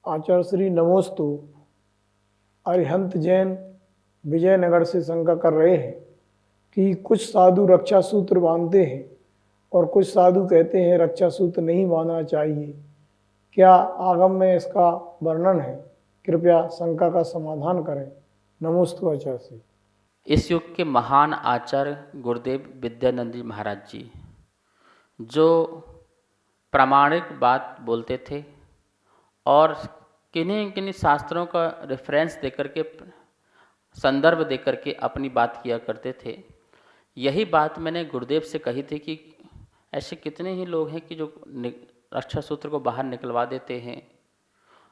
आचार्य श्री नमोस्तु। अरिहंत जैन विजयनगर से शंका कर रहे हैं कि कुछ साधु रक्षा सूत्र बांधते हैं और कुछ साधु कहते हैं रक्षा सूत्र नहीं बांधना चाहिए। क्या आगम में इसका वर्णन है? कृपया शंका का समाधान करें। नमोस्तु आचार्य श्री। इस युग के महान आचार्य गुरुदेव विद्यानंद जी महाराज जी जो प्रामाणिक बात बोलते थे और किन्हीं किन्हीं शास्त्रों का रेफरेंस देकर के संदर्भ देकर के अपनी बात किया करते थे। यही बात मैंने गुरुदेव से कही थी कि ऐसे कितने ही लोग हैं कि जो रक्षा सूत्र को बाहर निकलवा देते हैं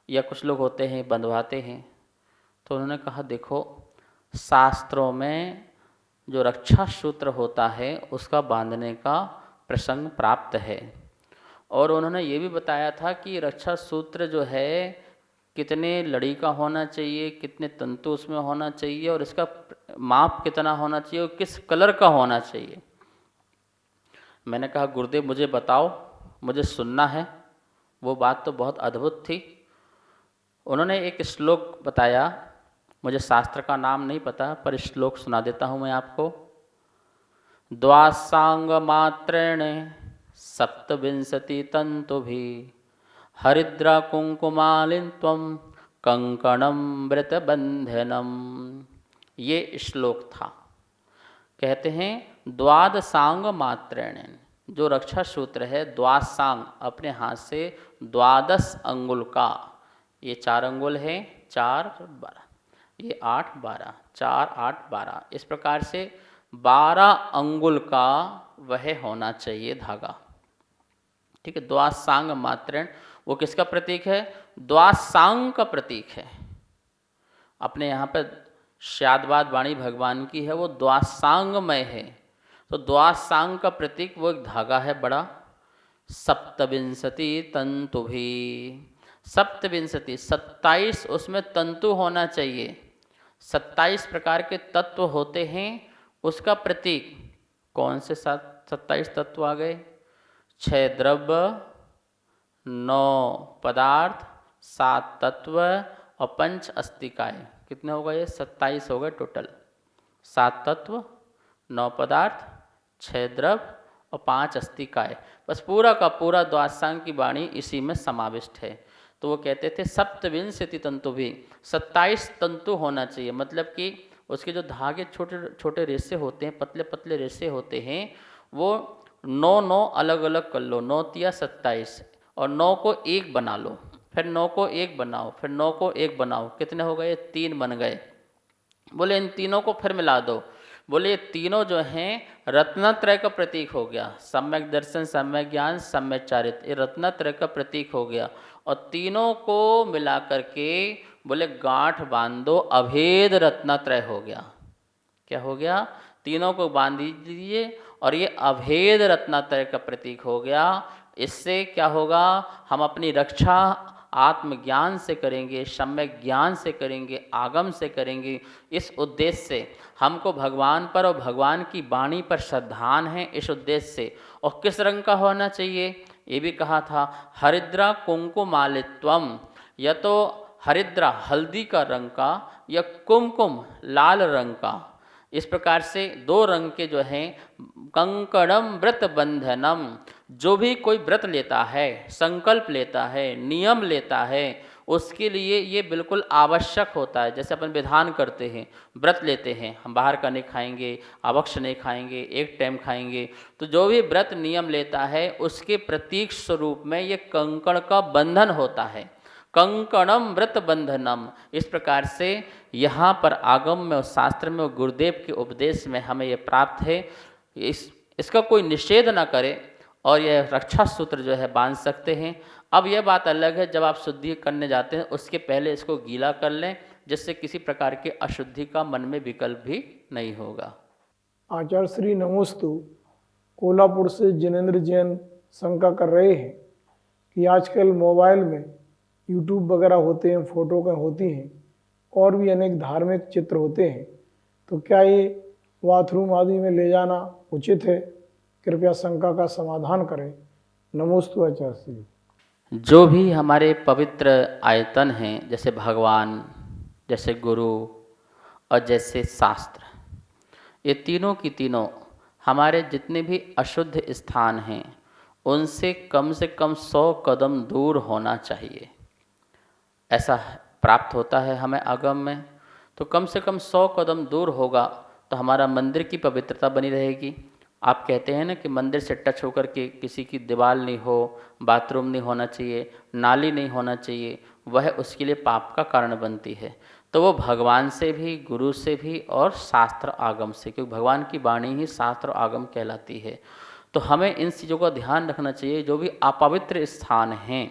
या कुछ लोग होते हैं बंधवाते हैं। तो उन्होंने कहा देखो, शास्त्रों में जो रक्षा सूत्र होता है उसका बांधने का प्रसंग प्राप्त है। और उन्होंने ये भी बताया था कि रक्षा सूत्र जो है कितने लड़ी का होना चाहिए, कितने तंतु उसमें होना चाहिए और इसका माप कितना होना चाहिए और किस कलर का होना चाहिए। मैंने कहा गुरुदेव मुझे बताओ, मुझे सुनना है। वो बात तो बहुत अद्भुत थी। उन्होंने एक श्लोक बताया, मुझे शास्त्र का नाम नहीं पता पर श्लोक सुना देता हूँ मैं आपको। द्वासांग मात्रेण सप्तविंशति तंतुभि हरिद्रा कुंकुमालिन त्वं कंकणम व्रतबंधनम। ये श्लोक था। कहते हैं द्वादशांग मात्रेण, जो रक्षा सूत्र है द्वादशांग अपने हाथ से 12 अंगुल का, ये 4 अंगुल है, 4 12, ये 8 12, 4 8 12, इस प्रकार से 12 अंगुल का वह होना चाहिए धागा। ठीक है, द्वादशांग मात्रेण वो किसका प्रतीक है? द्वादशांग का प्रतीक है। अपने यहाँ पर श्यादवाद वाणी भगवान की है, वो द्वादशांगमय है। तो द्वादशांग का प्रतीक वो एक धागा है बड़ा। सप्तविंशति तंतु भी, सप्तविंशति 27 उसमें तंतु होना चाहिए। 27 प्रकार के तत्व होते हैं। उसका प्रतीक कौन से 27 तत्व आ गए? 6 द्रव्य, 9 पदार्थ, 7 तत्व और 5 अस्तिकाएँ। कितने हो गए? 27 हो गए टोटल। 7 तत्व, 9 पदार्थ, 6 द्रव्य और 5 अस्तिकाएँ। बस पूरा का पूरा द्वादशांग की वाणी इसी में समाविष्ट है। तो वो कहते थे सप्तविंशति तंतु भी, 27 तंतु होना चाहिए। मतलब कि उसके जो धागे छोटे छोटे रेशे होते हैं, पतले पतले रेशे होते हैं, वो 9 अलग अलग कर लो, 9 तिया 27 और 9 को 1 बना लो, फिर 9 को 1 बनाओ, फिर 9 को 1 बनाओ। कितने हो गए? 3 बन गए। बोले इन तीनों को फिर मिला दो। बोले ये तीनों जो हैं रत्नत्रय का प्रतीक हो गया। सम्यक दर्शन, सम्यक ज्ञान, सम्यक चारित्र, ये रत्नत्रय का प्रतीक हो गया। और तीनों को मिला करके बोले गांठ बांध दो, अभेद रत्नत्रय हो गया। क्या हो गया? तीनों को बांध दीजिए और ये अभेद रत्नत्रय का प्रतीक हो गया। इससे क्या होगा? हम अपनी रक्षा आत्मज्ञान से करेंगे, सम्यक ज्ञान से करेंगे, आगम से करेंगे। इस उद्देश्य से हमको भगवान पर और भगवान की वाणी पर श्रद्धान है, इस उद्देश्य से। और किस रंग का होना चाहिए ये भी कहा था। हरिद्रा कुंकुमालित्वम, या तो हरिद्रा हल्दी का रंग का या कुमकुम लाल रंग का। इस प्रकार से 2 रंग के जो हैं। कंकणम व्रत बंधनम, जो भी कोई व्रत लेता है, संकल्प लेता है, नियम लेता है, उसके लिए ये बिल्कुल आवश्यक होता है। जैसे अपन विधान करते हैं, व्रत लेते हैं, हम बाहर का नहीं खाएंगे, आवक्ष नहीं खाएंगे, एक टाइम खाएंगे। तो जो भी व्रत नियम लेता है उसके प्रतीक स्वरूप में ये कंकण का बंधन होता है। कंकणम व्रत बंधनम। इस प्रकार से यहाँ पर आगम में और शास्त्र में और गुरुदेव के उपदेश में हमें ये प्राप्त है। इसका कोई निषेध ना करे और यह रक्षा सूत्र जो है बांध सकते हैं। अब यह बात अलग है, जब आप शुद्धि करने जाते हैं उसके पहले इसको गीला कर लें, जिससे किसी प्रकार की अशुद्धि का मन में विकल्प भी नहीं होगा। आचार्य श्री नमोस्तु। कोल्हापुर से जिनेंद्र जैन शंका कर रहे हैं कि आजकल मोबाइल में यूट्यूब वगैरह होते हैं, फोटो का होती हैं और भी अनेक धार्मिक चित्र होते हैं, तो क्या ये बाथरूम आदि में ले जाना उचित है? कृपया शंका का समाधान करें। नमोस्तु आचार्य श्री। जो भी हमारे पवित्र आयतन हैं, जैसे भगवान, जैसे गुरु और जैसे शास्त्र, ये तीनों की तीनों हमारे जितने भी अशुद्ध स्थान हैं उनसे कम से कम 100 कदम दूर होना चाहिए। ऐसा प्राप्त होता है हमें आगम में। तो कम से कम 100 कदम दूर होगा तो हमारा मंदिर की पवित्रता बनी रहेगी। आप कहते हैं ना कि मंदिर से टच होकर के किसी की दीवार नहीं हो, बाथरूम नहीं होना चाहिए, नाली नहीं होना चाहिए, वह उसके लिए पाप का कारण बनती है। तो वो भगवान से भी, गुरु से भी और शास्त्र आगम से, क्योंकि भगवान की वाणी ही शास्त्र आगम कहलाती है। तो हमें इन चीज़ों का ध्यान रखना चाहिए। जो भी अपवित्र स्थान हैं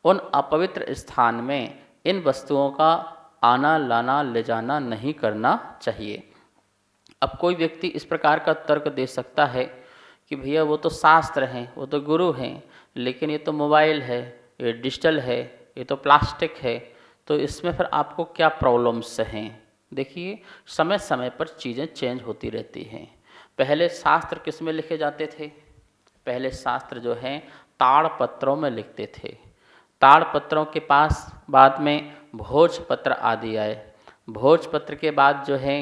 उन अपवित्र स्थान में इन वस्तुओं का आना लाना ले जाना नहीं करना चाहिए। अब कोई व्यक्ति इस प्रकार का तर्क दे सकता है कि भैया वो तो शास्त्र हैं, वो तो गुरु हैं, लेकिन ये तो मोबाइल है, ये डिजिटल है, ये तो प्लास्टिक है, तो इसमें फिर आपको क्या प्रॉब्लम्स हैं। देखिए, समय समय पर चीज़ें चेंज होती रहती हैं। पहले शास्त्र किस में लिखे जाते थे? पहले शास्त्र जो हैं ताड़पत्रों में लिखते थे। ताड़पत्रों के पास बाद में भोजपत्र आदि आए। भोजपत्र के बाद जो है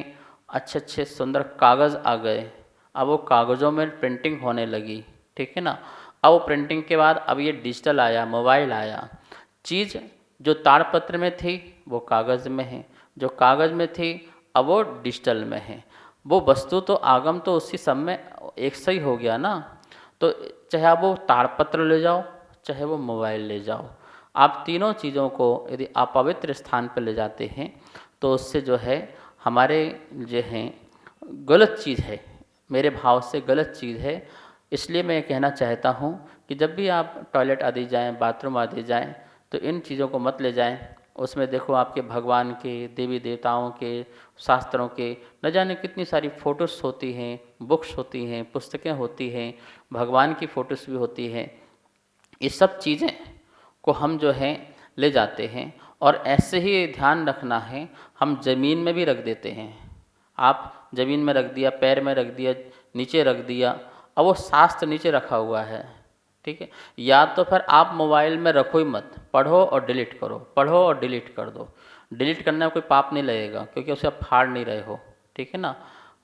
अच्छे अच्छे सुंदर कागज़ आ गए। अब वो कागज़ों में प्रिंटिंग होने लगी, ठीक है ना। अब वो प्रिंटिंग के बाद अब ये डिजिटल आया, मोबाइल आया। चीज़ जो ताड़पत्र में थी वो कागज़ में है, जो कागज़ में थी अब वो डिजिटल में है। वो वस्तु तो आगम तो उसी सब में एक सही हो गया ना। तो चाहे आप वो ताड़पत्र ले जाओ, चाहे वो मोबाइल ले जाओ, आप तीनों चीज़ों को यदि अपवित्र स्थान पर ले जाते हैं तो उससे जो है हमारे जो हैं गलत चीज़ है, मेरे भाव से गलत चीज़ है। इसलिए मैं कहना चाहता हूँ कि जब भी आप टॉयलेट आदि जाएं, बाथरूम आदि जाएं, तो इन चीज़ों को मत ले जाएं। उसमें देखो आपके भगवान के, देवी देवताओं के, शास्त्रों के न जाने कितनी सारी फ़ोटोज़ होती हैं, बुक्स होती हैं, पुस्तकें होती हैं, भगवान की फ़ोटोज़ भी होती हैं। ये सब चीज़ें को हम जो है ले जाते हैं और ऐसे ही ध्यान रखना है, हम ज़मीन में भी रख देते हैं। आप ज़मीन में रख दिया, पैर में रख दिया, नीचे रख दिया, अब वो शास्त्र नीचे रखा हुआ है, ठीक है। या तो फिर आप मोबाइल में रखो ही मत, पढ़ो और डिलीट करो, पढ़ो और डिलीट कर दो। डिलीट करने में कोई पाप नहीं लगेगा क्योंकि उसे आप फाड़ नहीं रहे हो, ठीक है ना,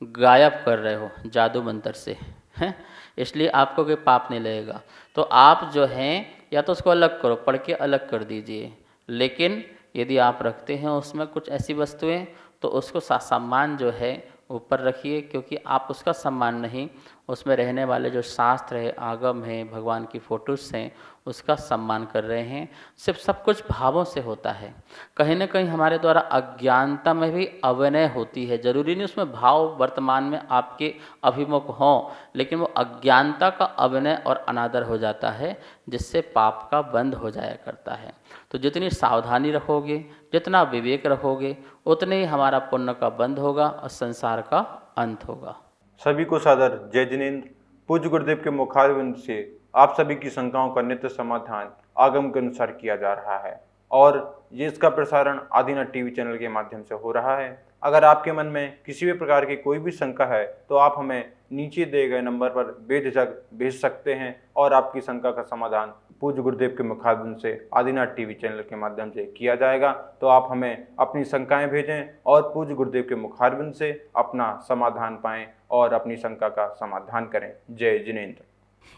गायब कर रहे हो जादू मंत्र से, हैं, इसलिए आपको कोई पाप नहीं लगेगा। तो आप जो हैं या तो उसको अलग करो, पढ़ के अलग कर दीजिए। लेकिन यदि आप रखते हैं उसमें कुछ ऐसी वस्तुएं तो उसको सम्मान जो है ऊपर रखिए, क्योंकि आप उसका सम्मान नहीं, उसमें रहने वाले जो शास्त्र है, आगम है, भगवान की फ़ोटोज़ हैं, उसका सम्मान कर रहे हैं। सिर्फ सब कुछ भावों से होता है। कहीं ना कहीं हमारे द्वारा अज्ञानता में भी अभिनय होती है। ज़रूरी नहीं उसमें भाव वर्तमान में आपके अभिमुख हों, लेकिन वो अज्ञानता का अभिनय और अनादर हो जाता है, जिससे पाप का बंध हो जाया करता है। तो जितनी सावधानी रखोगे, जितना विवेक रखोगे, उतने ही हमारा पुण्य का बंध होगा और संसार का अंत होगा। सभी को सादर जय जिनेंद्र। पूज्य गुरुदेव के मुखारविंद से आप सभी की शंकाओं का नित्य समाधान आगम के अनुसार किया जा रहा है और ये इसका प्रसारण आदिनाथ टीवी चैनल के माध्यम से हो रहा है। अगर आपके मन में किसी भी प्रकार की कोई भी शंका है तो आप हमें नीचे दिए गए नंबर पर बेझिझक भेज सकते हैं और आपकी शंका का समाधान पूज्य गुरुदेव के मुखारविंद से आदिनाथ टीवी चैनल के माध्यम से किया जाएगा। तो आप हमें अपनी शंकाएं भेजें और पूज्य गुरुदेव के मुखारविंद से अपना समाधान पाएं और अपनी शंका का समाधान करें। जय जिनेंद्र।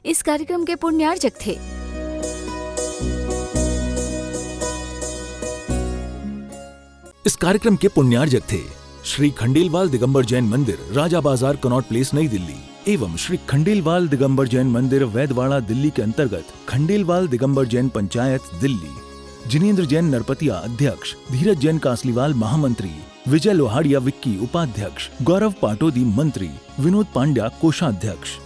इस कार्यक्रम के पुण्यार्चक थे इस कार्यक्रम के पुण्यार्चक थे श्री खंडेलवाल दिगंबर जैन मंदिर, राजा बाजार, कनॉट प्लेस, नई दिल्ली एवं श्री खंडेलवाल दिगंबर जैन मंदिर, वैदवाड़ा, दिल्ली के अंतर्गत खंडेलवाल दिगंबर जैन पंचायत, दिल्ली। जिनेंद्र जैन नरपतिया अध्यक्ष, धीरज जैन कासलीवाल महामंत्री, विजय लोहाड़िया विक्की उपाध्यक्ष, गौरव पाटोदी मंत्री, विनोद पांड्या कोषाध्यक्ष।